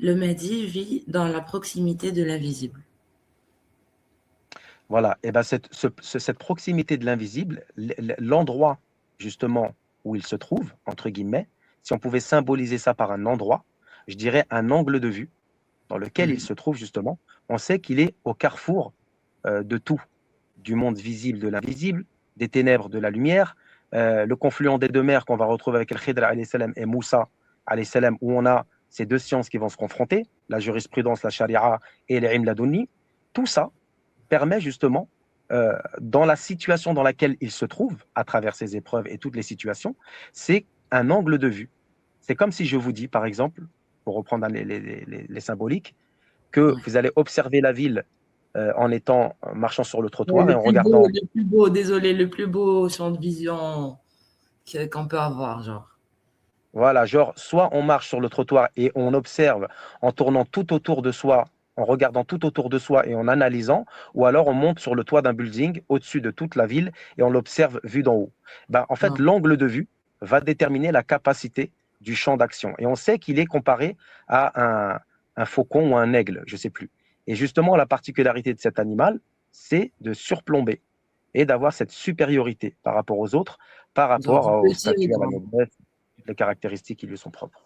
Le Mahdi vit dans la proximité de l'invisible. Voilà, et ben cette proximité de l'invisible, l'endroit justement où il se trouve, entre guillemets, si on pouvait symboliser ça par un endroit, je dirais un angle de vue dans lequel il Mhm. se trouve justement, on sait qu'il est au carrefour de tout, du monde visible de l'invisible, des ténèbres de la lumière, le confluent des deux mers qu'on va retrouver avec Al-Khidr alayhi salam et Moussa alayhi salam, où on a ces deux sciences qui vont se confronter, la jurisprudence, la charia et l'ilm ladunni. Tout ça permet justement, dans la situation dans laquelle il se trouve, à travers ses épreuves et toutes les situations, c'est un angle de vue. C'est comme si je vous dis, par exemple, pour reprendre les symboliques, que Ouais. vous allez observer la ville en étant marchant sur le Ouais, trottoir et en regardant. le plus beau, désolé, le plus beau champ de vision qu'on peut avoir, genre. Voilà, genre, soit on marche sur le trottoir et on observe en tournant tout autour de soi, en regardant tout autour de soi et en analysant, ou alors on monte sur le toit d'un building au-dessus de toute la ville et on l'observe vu d'en haut. Ben, en fait, Ouais. l'angle de vue va déterminer la capacité du champ d'action. Et on sait qu'il est comparé à un faucon ou un aigle, je ne sais plus. Et justement, la particularité de cet animal, c'est de surplomber et d'avoir cette supériorité par rapport aux autres, par Genre rapport du au petit au statut, à la grand. noblesse, les caractéristiques qui lui sont propres.